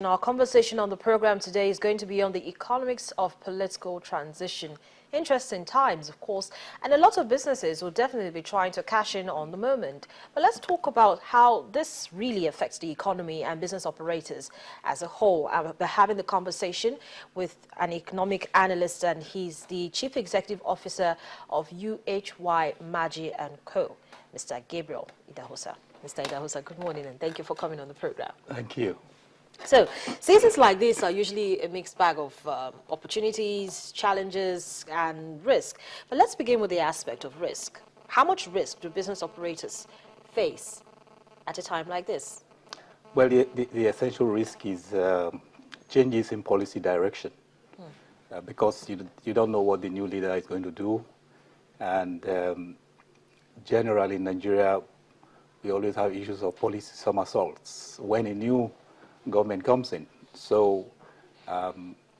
Our conversation on the program today is going to be on the economics of political transition. Interesting times, of course, and a lot of businesses will definitely be trying to cash in on the moment. But let's talk about how this really affects the economy and business operators as a whole. We're having the conversation with an economic analyst, and he's the Chief Executive Officer of UHY Maji & Co., Mr. Gabriel Idahosa. Mr. Idahosa, good morning, and thank you for coming on the program. Thank you. So, seasons like this are usually a mixed bag of opportunities, challenges, and risk. But let's begin with the aspect of risk. How much risk do business operators face at a time like this? Well, the essential risk is changes in policy direction, because you don't know what the new leader is going to do. And generally in Nigeria, we always have issues of policy somersaults when a new government comes in. So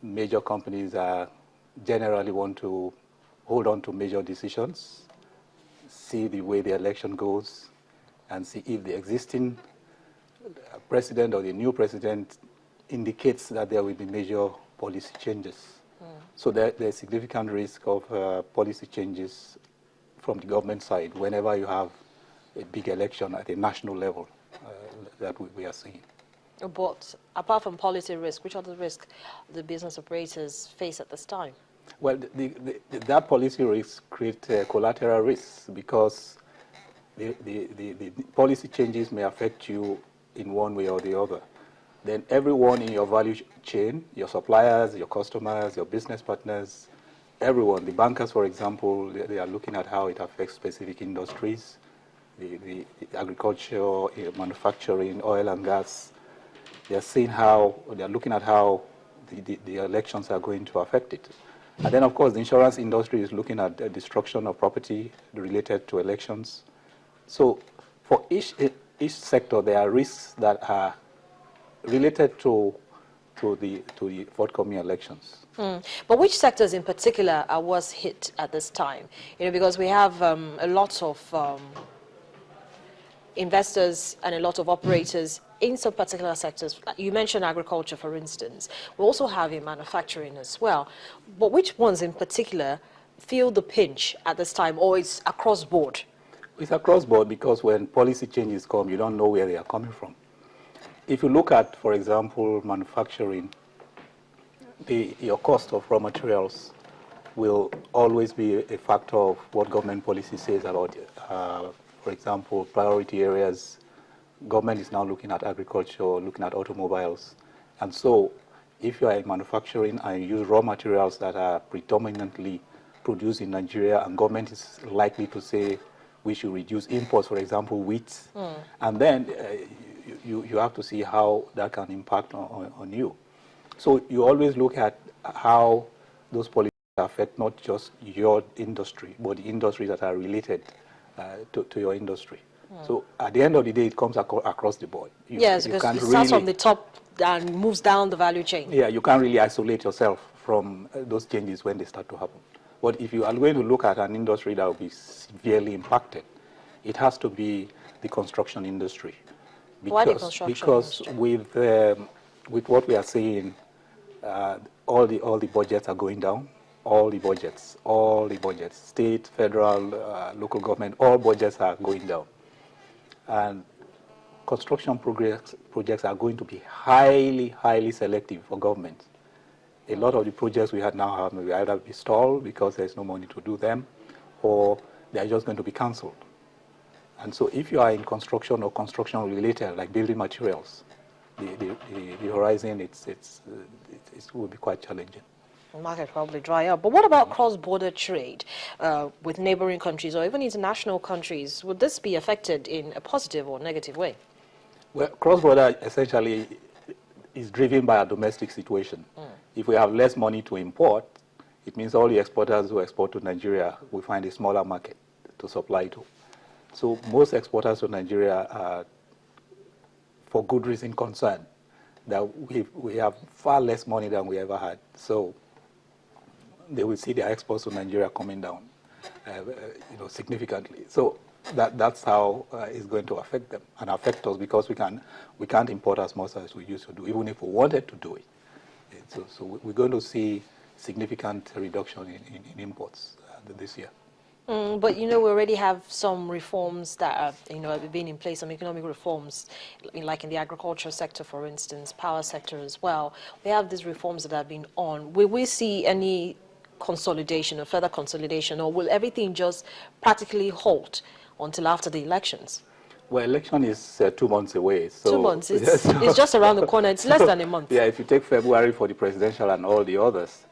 major companies generally want to hold on to major decisions, see the way the election goes, and see if the existing president or the new president indicates that there will be major policy changes. So there's significant risk of policy changes from the government side whenever you have a big election at a national level that we are seeing. But apart from policy risk, which other risk the business operators face at this time? Well, that policy risk creates collateral risks because the policy changes may affect you in one way or the other. Then everyone in your value chain, your suppliers, your customers, your business partners, everyone, the bankers, for example, they are looking at how it affects specific industries, the agriculture, manufacturing, oil and gas. They're seeing how, they're looking at how the elections are going to affect it. And then, of course, the insurance industry is looking at the destruction of property related to elections. So for each sector, there are risks that are related to the forthcoming elections. But which sectors in particular are worst hit at this time? You know, because we have a lot of investors and a lot of operators in some particular sectors. You mentioned agriculture, for instance. We also have in manufacturing as well. But which ones in particular feel the pinch at this time, or it's across board? It's across board because when policy changes come, you don't know where they are coming from. If you look at, for example, manufacturing, your cost of raw materials will always be a factor of what government policy says about, for example, priority areas. Government is now looking at agriculture, looking at automobiles. And so if you are in manufacturing and you use raw materials that are predominantly produced in Nigeria, and government is likely to say we should reduce imports, for example, wheat, and then you have to see how that can impact on you. So you always look at how those policies affect not just your industry, but the industries that are related to your industry. So at the end of the day, it comes across the board. Yes, because it starts from the top and moves down the value chain. Yeah, you can't really isolate yourself from those changes when they start to happen. But if you are going to look at an industry that will be severely impacted, it has to be the construction industry. Because, why the construction industry? With what we are seeing, all the budgets are going down. All the budgets, state, federal, local government, all budgets are going down. And construction projects are going to be highly, highly selective for government. A lot of the projects we have now have maybe either be stalled because there's no money to do them, or they're just going to be cancelled. And so if you are in construction or construction related, like building materials, the horizon, it will be quite challenging. The market probably dry up. But what about cross-border trade with neighboring countries or even international countries? Would this be affected in a positive or negative way? Well, cross-border essentially is driven by a domestic situation. If we have less money to import, it means all the exporters who export to Nigeria will find a smaller market to supply to. So most exporters to Nigeria are, for good reason, concerned that we have far less money than we ever had. So they will see their exports to Nigeria coming down, significantly. So that's how it's going to affect them and affect us, because we can't import as much as we used to do, even if we wanted to do it. So we're going to see significant reduction in imports this year. But we already have some reforms that have been in place, some economic reforms, like in the agriculture sector, for instance, power sector as well. We have these reforms that have been on. Will we see any consolidation or further consolidation, or will everything just practically halt until after the elections? Well, election is 2 months away. So 2 months, it's just around the corner. It's less than a month. Yeah, if you take February for the presidential and all the others,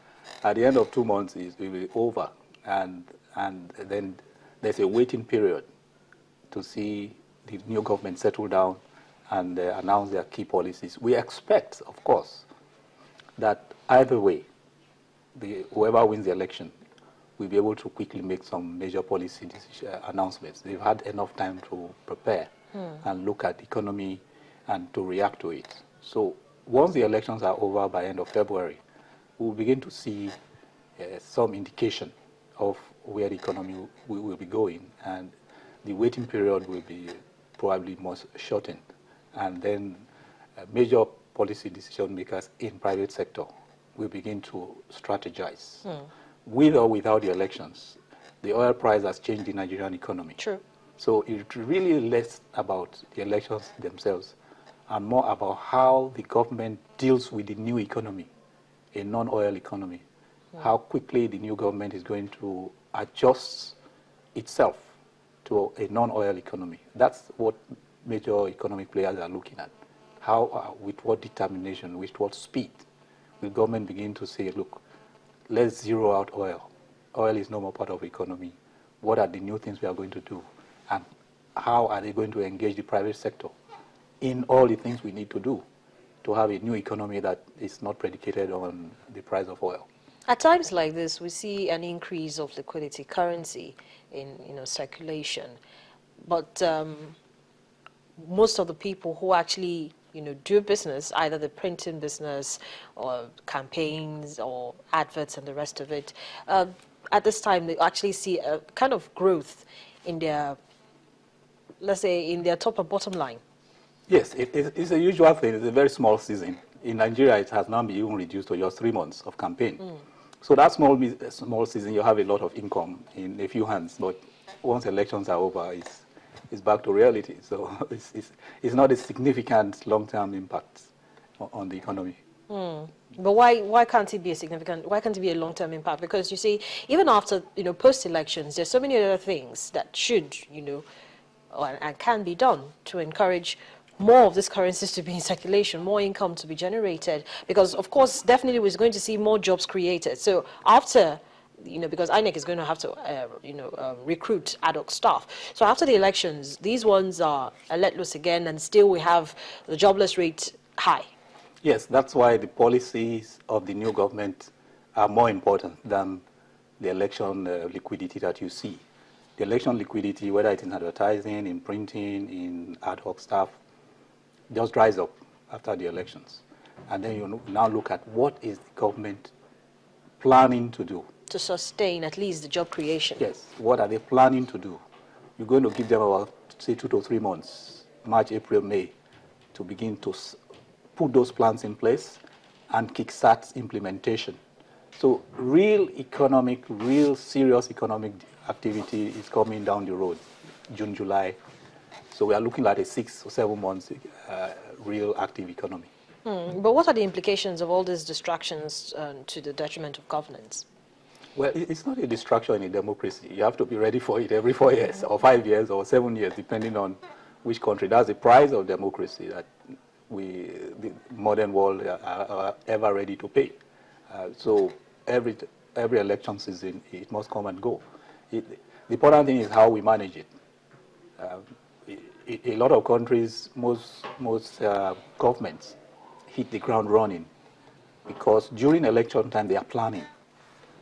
at the end of 2 months, it will be over. And then there's a waiting period to see the new government settle down and announce their key policies. We expect, of course, that either way, whoever wins the election will be able to quickly make some major policy announcements. They've had enough time to prepare and look at the economy and to react to it. So once the elections are over by end of February, we'll begin to see some indication of where the economy will be going, and the waiting period will be probably more shortened, and then major policy decision makers in private sector will begin to strategize. With or without the elections, the oil price has changed the Nigerian economy. True. So it's really less about the elections themselves and more about how the government deals with the new economy, a non-oil economy. How quickly the new government is going to adjust itself to a non-oil economy. That's what major economic players are looking at. How, with what determination, with what speed, will government begin to say, look, let's zero out oil. Oil is no more part of the economy. What are the new things we are going to do? And how are they going to engage the private sector in all the things we need to do to have a new economy that is not predicated on the price of oil? At times like this, we see an increase of liquidity, currency in circulation, but most of the people who actually do business, either the printing business or campaigns or adverts and the rest of it, at this time they actually see a kind of growth in their, let's say, in their top and bottom line. Yes, it's a usual thing. It's a very small season. In Nigeria, it has now been even reduced to just 3 months of campaign. So that small season, you have a lot of income in a few hands. But once elections are over, it's back to reality. So it's not a significant long-term impact on the economy. But why can't it be a significant? Why can't it be a long-term impact? Because you see, even after post-elections, there's so many other things that should and can be done to encourage more of these currencies to be in circulation, more income to be generated, because of course definitely we're going to see more jobs created. So after, because INEC is going to have to recruit ad hoc staff. So after the elections, these ones are let loose again, and still we have the jobless rate high. Yes, that's why the policies of the new government are more important than the election liquidity that you see. The election liquidity, whether it's in advertising, in printing, in ad hoc staff, just dries up after the elections. And then you now look at what is the government planning to do. To sustain at least the job creation. Yes, what are they planning to do? You're going to give them about, say, 2 to 3 months, March, April, May, to begin to put those plans in place and kickstart implementation. So real serious economic activity is coming down the road, June, July. So we are looking at a 6 or 7 months real active economy. But what are the implications of all these distractions to the detriment of governance? Well, it's not a distraction in a democracy. You have to be ready for it every 4 years, or 5 years, or 7 years, depending on which country. That's the price of democracy that the modern world are ever ready to pay. So every election season, it must come and go. The important thing is how we manage it. A lot of countries, most governments hit the ground running because during election time they are planning.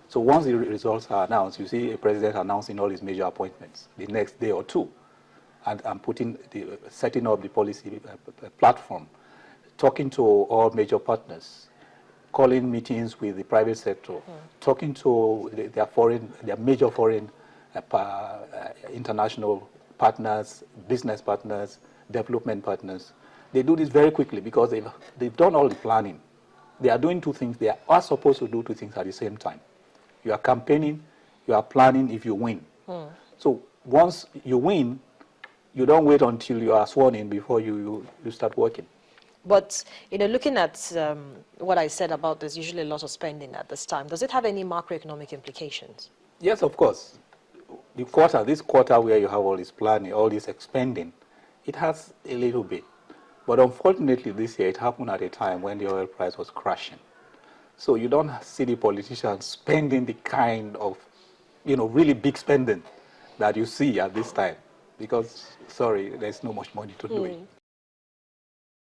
So once the results are announced, you see a president announcing all his major appointments the next day or two, and setting up the policy platform, talking to all major partners, calling meetings with the private sector, talking to their major foreign international partners, business partners, development partners. They do this very quickly because they've done all the planning. They are doing two things. They are supposed to do two things at the same time. You are campaigning, you are planning if you win. So once you win, you don't wait until you are sworn in before you start working. But, looking at what I said about there's usually a lot of spending at this time, does it have any macroeconomic implications? Yes, of course. This quarter where you have all this planning, all this expending, it has a little bit. But unfortunately this year it happened at a time when the oil price was crashing. So you don't see the politicians spending the kind of, really big spending that you see at this time. Because, sorry, there's no much money to do it.